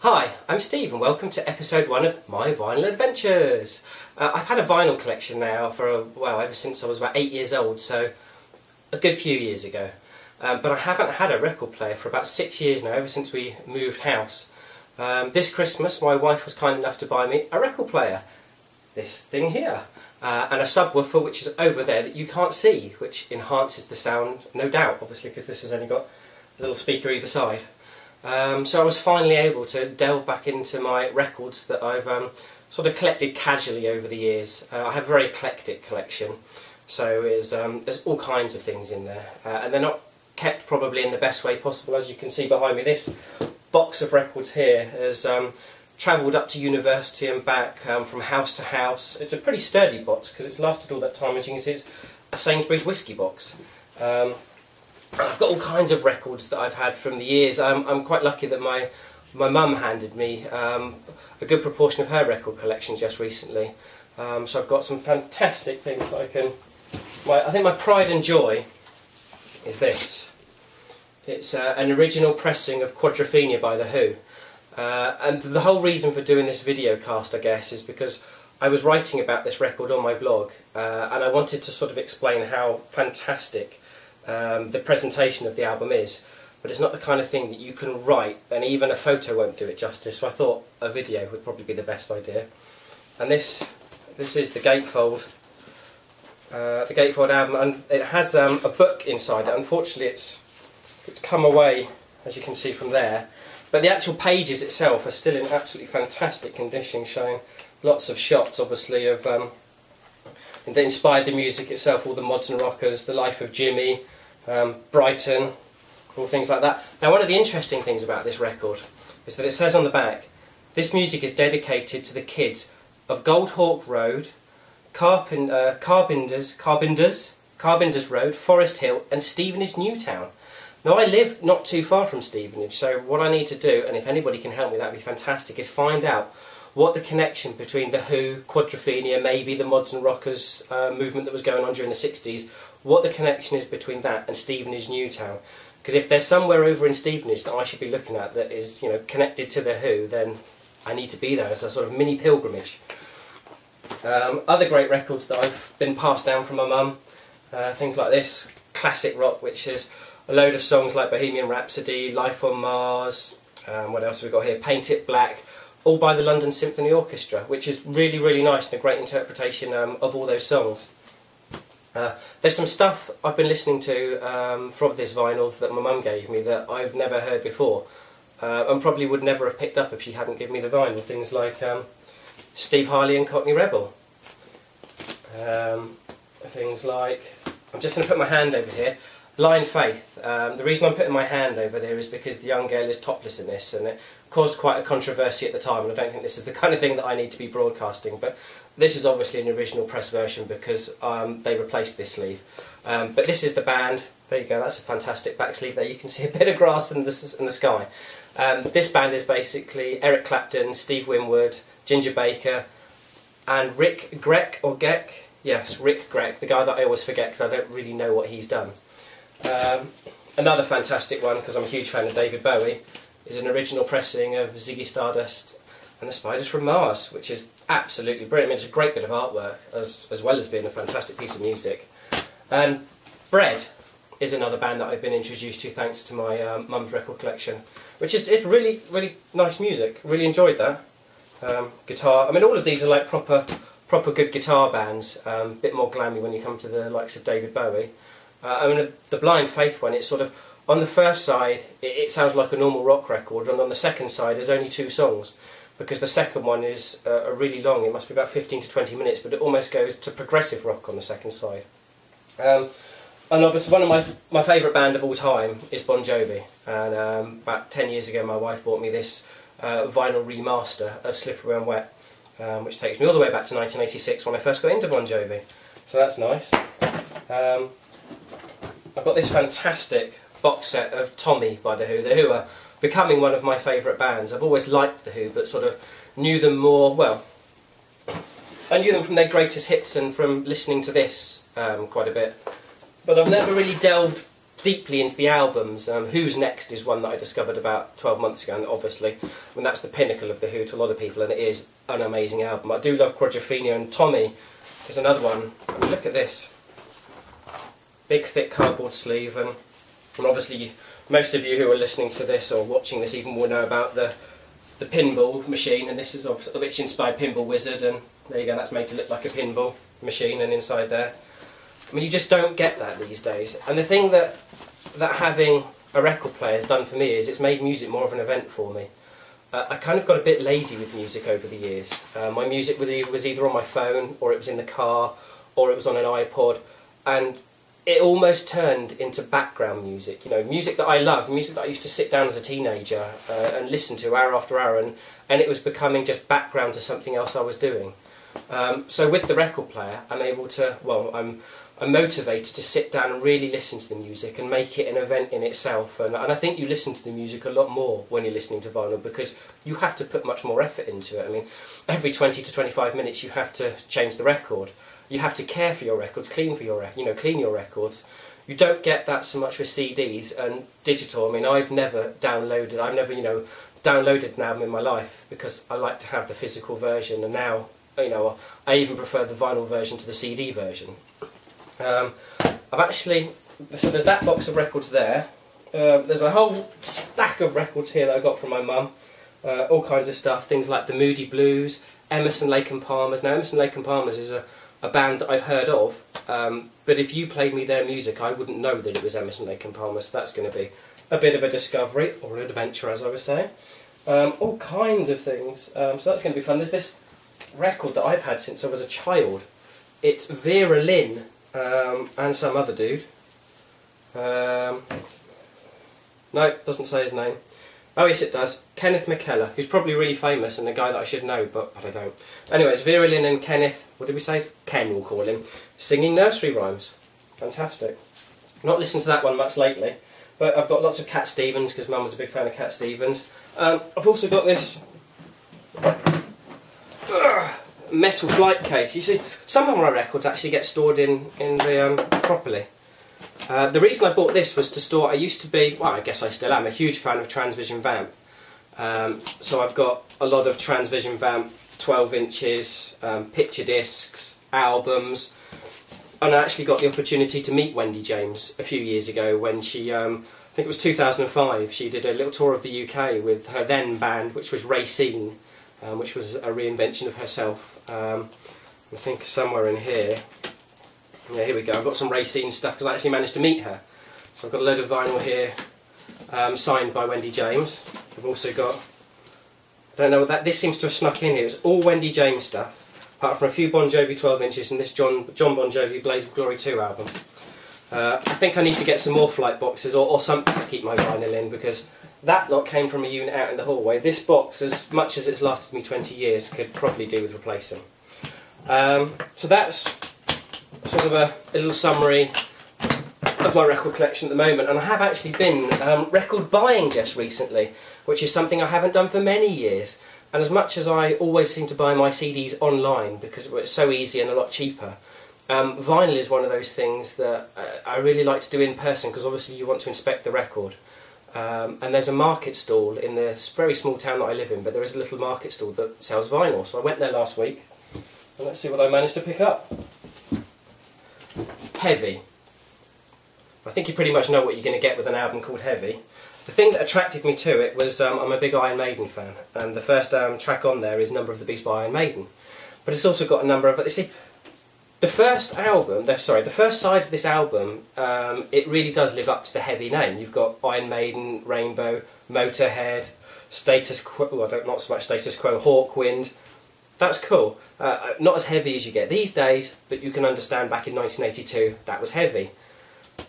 Hi, I'm Steve and welcome to episode 1 of My Vinyl Adventures. I've had a vinyl collection now for, ever since I was about 8 years old, so a good few years ago. But I haven't had a record player for about 6 years now, ever since we moved house. This Christmas my wife was kind enough to buy me a record player, this thing here, and a subwoofer which is over there that you can't see, which enhances the sound, no doubt, obviously, because this has only got a little speaker either side. So I was finally able to delve back into my records that I've sort of collected casually over the years. I have a very eclectic collection, so there's all kinds of things in there, and they're not kept probably in the best way possible. As you can see behind me, this box of records here has travelled up to university and back, from house to house. It's a pretty sturdy box because it's lasted all that time. As you can see, it's a Sainsbury's whiskey box. I've got all kinds of records that I've had from the years. I'm quite lucky that my mum handed me a good proportion of her record collection just recently. So I've got some fantastic things that I can... I think my pride and joy is this. It's an original pressing of Quadrophenia by The Who. And the whole reason for doing this video cast, I guess, is because I was writing about this record on my blog, and I wanted to sort of explain how fantastic the presentation of the album is, but it's not the kind of thing that you can write, and even a photo won't do it justice, so I thought a video would probably be the best idea. And this is the Gatefold album, and it has a book inside it. Unfortunately it's come away, as you can see from there, but the actual pages itself are still in absolutely fantastic condition, showing lots of shots obviously of that inspired the music itself, all the mods and rockers, the life of Jimmy, Brighton, all things like that. Now, one of the interesting things about this record is that it says on the back, this music is dedicated to the kids of Goldhawk Road, Carbinders Road, Forest Hill and Stevenage Newtown. Now, I live not too far from Stevenage, so what I need to do, and if anybody can help me, that would be fantastic, is find out what the connection between The Who, Quadrophenia, maybe the Mods and Rockers movement that was going on during the 60s, what the connection is between that and Stevenage Newtown. Because if there's somewhere over in Stevenage that I should be looking at that is, connected to The Who, then I need to be there as a sort of mini pilgrimage. Other great records that I've been passed down from my mum, things like this, classic rock, which is a load of songs like Bohemian Rhapsody, Life on Mars, what else have we got here, Paint It Black, all by the London Symphony Orchestra, which is really, really nice and a great interpretation of all those songs. There's some stuff I've been listening to from this vinyl that my mum gave me that I've never heard before, and probably would never have picked up if she hadn't given me the vinyl. Things like Steve Harley and Cockney Rebel. Things like, I'm just going to put my hand over here, Blind Faith. The reason I'm putting my hand over there is because the young girl is topless in this, and it caused quite a controversy at the time, and I don't think this is the kind of thing that I need to be broadcasting, but this is obviously an original press version because they replaced this sleeve. But this is the band. There you go, that's a fantastic back sleeve there. You can see a bit of grass in the sky. This band is basically Eric Clapton, Steve Winwood, Ginger Baker, and Rick Grech, or Geck? Yes, Rick Grech, the guy that I always forget because I don't really know what he's done. Another fantastic one, because I'm a huge fan of David Bowie, is an original pressing of Ziggy Stardust and the Spiders from Mars, which is absolutely brilliant. I mean, it's a great bit of artwork, as well as being a fantastic piece of music. And Bread is another band that I've been introduced to thanks to my mum's record collection, which is it's really, really nice music. Really enjoyed that. Guitar, I mean, all of these are like proper good guitar bands, a bit more glammy when you come to the likes of David Bowie. I mean, the Blind Faith one, it's sort of, on the first side, it sounds like a normal rock record, and on the second side, there's only 2 songs, because the second one is really long. It must be about 15 to 20 minutes, but it almost goes to progressive rock on the second side. And obviously, one of my favourite band of all time is Bon Jovi, and about 10 years ago, my wife bought me this vinyl remaster of Slippery When Wet, which takes me all the way back to 1986 when I first got into Bon Jovi, so that's nice. I've got this fantastic box set of Tommy by The Who. The Who are becoming one of my favourite bands. I've always liked The Who, but sort of knew them more, well, I knew them from their greatest hits and from listening to this quite a bit. But I've never really delved deeply into the albums. Who's Next is one that I discovered about 12 months ago, and obviously, I mean, that's the pinnacle of The Who to a lot of people, and it is an amazing album. I do love Quadrophenia, and Tommy is another one. I mean, look at this. Big thick cardboard sleeve, and obviously most of you who are listening to this or watching this even will know about the pinball machine, and this is which inspired Pinball Wizard, and there you go, that's made to look like a pinball machine, and inside there, I mean, you just don't get that these days. And the thing that having a record player has done for me is it's made music more of an event for me. I kind of got a bit lazy with music over the years. My music was either on my phone, or it was in the car, or it was on an iPod, and it almost turned into background music. You know, music that I love, music that I used to sit down as a teenager and listen to hour after hour, and it was becoming just background to something else I was doing. So with the record player, I'm able to, well, I'm motivated to sit down and really listen to the music and make it an event in itself. And I think you listen to the music a lot more when you're listening to vinyl, because you have to put much more effort into it. I mean, every 20 to 25 minutes you have to change the record. You have to care for your records, clean your records. You don't get that so much with CDs and digital. I mean, I've never downloaded an album in my life, because I like to have the physical version, and now, I even prefer the vinyl version to the CD version. So there's that box of records there. There's a whole stack of records here that I got from my mum. All kinds of stuff, things like the Moody Blues, Emerson, Lake and Palmers. Now, Emerson, Lake and Palmers is a band that I've heard of, but if you played me their music, I wouldn't know that it was Emerson, Lake and Palmers. So that's going to be a bit of a discovery, or an adventure, as I was saying. All kinds of things. So that's going to be fun. There's this record that I've had since I was a child. It's Vera Lynn and some other dude. No, it doesn't say his name. Oh yes, it does. Kenneth McKellar, who's probably really famous and a guy that I should know, but I don't. Anyway, it's Vera Lynn and Kenneth, what did we say? Ken, we'll call him, singing nursery rhymes. Fantastic. Not listened to that one much lately, but I've got lots of Cat Stevens, because Mum was a big fan of Cat Stevens. I've also got this metal flight case. You see, some of my records actually get stored in the properly. The reason I bought this was to store, I used to be, well, I guess I still am, a huge fan of Transvision Vamp. So I've got a lot of Transvision Vamp 12 inches, picture discs, albums, and I actually got the opportunity to meet Wendy James a few years ago when she, I think it was 2005, she did a little tour of the UK with her then band, which was Racine, which was a reinvention of herself. I think somewhere in here. Yeah, here we go. I've got some Racine stuff because I actually managed to meet her. So I've got a load of vinyl here, signed by Wendy James. I've also got, I don't know what that, this seems to have snuck in here. It's all Wendy James stuff, apart from a few Bon Jovi 12 inches and this John Bon Jovi Blaze of Glory 2 album. I think I need to get some more flight boxes or something to keep my vinyl in, because that lot came from a unit out in the hallway. This box, as much as it's lasted me 20 years, could probably do with replacing. So that's sort of a little summary of my record collection at the moment, and I have actually been record buying just recently, which is something I haven't done for many years. And as much as I always seem to buy my CDs online because it's so easy and a lot cheaper, vinyl is one of those things that I really like to do in person, because obviously you want to inspect the record. And there's a market stall in the very small town that I live in, but there is a little market stall that sells vinyl. So I went there last week, and let's see what I managed to pick up. Heavy. I think you pretty much know what you're going to get with an album called Heavy. The thing that attracted me to it was I'm a big Iron Maiden fan, and the first track on there is Number of the Beast by Iron Maiden. But it's also got a number of... You see, the first album, the first side of this album, it really does live up to the Heavy name. You've got Iron Maiden, Rainbow, Motorhead, Status Quo, well, not so much Status Quo, Hawkwind. That's cool. Not as heavy as you get these days, but you can understand back in 1982 that was heavy.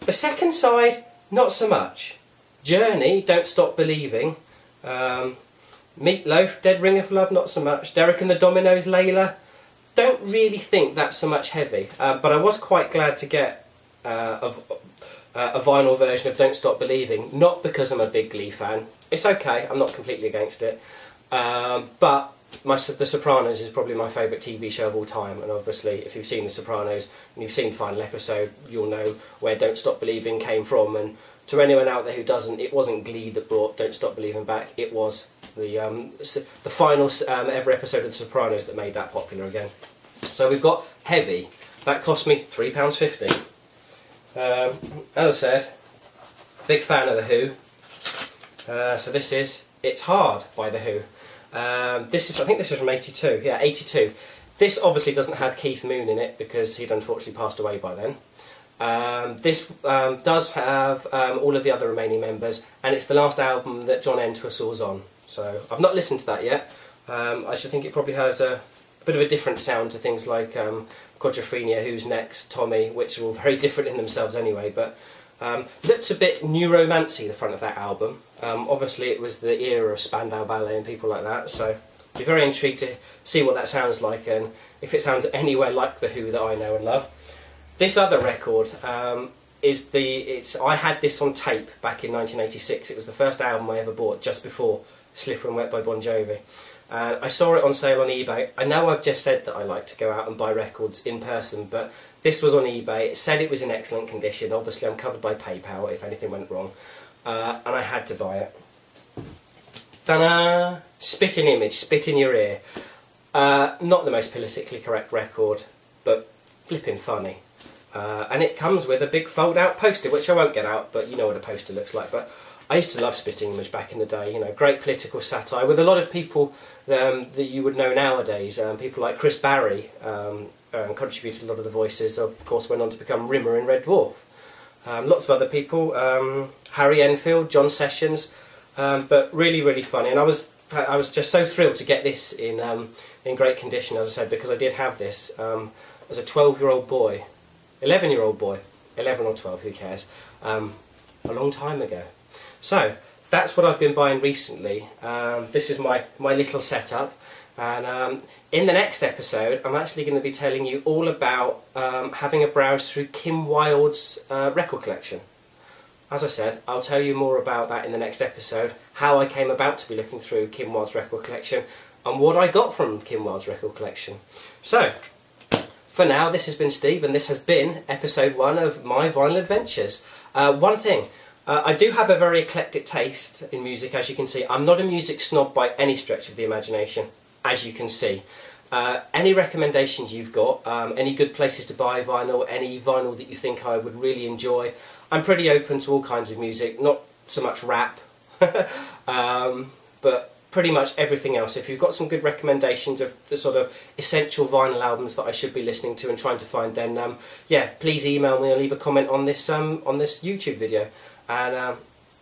The second side, not so much. Journey, Don't Stop Believing. Meatloaf, Dead Ringer for Love, not so much. Derek and the Dominoes, Layla. Don't really think that's so much heavy, but I was quite glad to get a vinyl version of Don't Stop Believing, not because I'm a big Glee fan. It's okay, I'm not completely against it, but The Sopranos is probably my favourite TV show of all time, and obviously if you've seen The Sopranos and you've seen the final episode, you'll know where Don't Stop Believing came from, and to anyone out there who doesn't, it wasn't Glee that brought Don't Stop Believing back, it was the final ever episode of The Sopranos that made that popular again. So we've got Heavy. That cost me £3.50. As I said, big fan of The Who. So this is It's Hard by The Who. I think this is from 82. Yeah, 82. This obviously doesn't have Keith Moon in it because he'd unfortunately passed away by then. This does have all of the other remaining members, and it's the last album that John Entwistle was on. So I've not listened to that yet. I should think it probably has a bit of a different sound to things like Quadrophenia, Who's Next, Tommy, which are all very different in themselves anyway. But looks a bit new romancy, the front of that album. Obviously it was the era of Spandau Ballet and people like that, so I'd be very intrigued to see what that sounds like and if it sounds anywhere like The Who that I know and love. This other record I had this on tape back in 1986. It was the first album I ever bought just before Slipper and Wet by Bon Jovi. I saw it on sale on eBay. I know I've just said that I like to go out and buy records in person, but this was on eBay. It said it was in excellent condition. Obviously I'm covered by PayPal if anything went wrong. And I had to buy it. Ta-da! Spitting Image, Spit in Your Ear. Not the most politically correct record, but flipping funny. And it comes with a big fold-out poster, which I won't get out, but you know what a poster looks like. But I used to love Spitting Image back in the day, you know, great political satire with a lot of people that you would know nowadays. People like Chris Barry contributed a lot of the voices, of course went on to become Rimmer in Red Dwarf. Lots of other people, Harry Enfield, John Sessions, but really, really funny. And I was just so thrilled to get this in great condition, as I said, because I did have this as a 12-year-old boy, 11-year-old boy, 11 or 12, who cares, a long time ago. So that's what I've been buying recently. This is my little setup, and in the next episode I'm actually going to be telling you all about having a browse through Kim Wilde's record collection. As I said, I'll tell you more about that in the next episode, how I came about to be looking through Kim Wilde's record collection and what I got from Kim Wilde's record collection. So, for now, this has been Steve, and this has been episode 1 of My Vinyl Adventures. One thing, I do have a very eclectic taste in music, as you can see. I'm not a music snob by any stretch of the imagination, as you can see. Any recommendations you've got, any good places to buy vinyl, any vinyl that you think I would really enjoy. I'm pretty open to all kinds of music, not so much rap, but pretty much everything else. If you've got some good recommendations of the sort of essential vinyl albums that I should be listening to and trying to find, then yeah, please email me or leave a comment on this YouTube video. And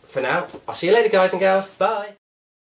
for now, I'll see you later, guys and gals. Bye!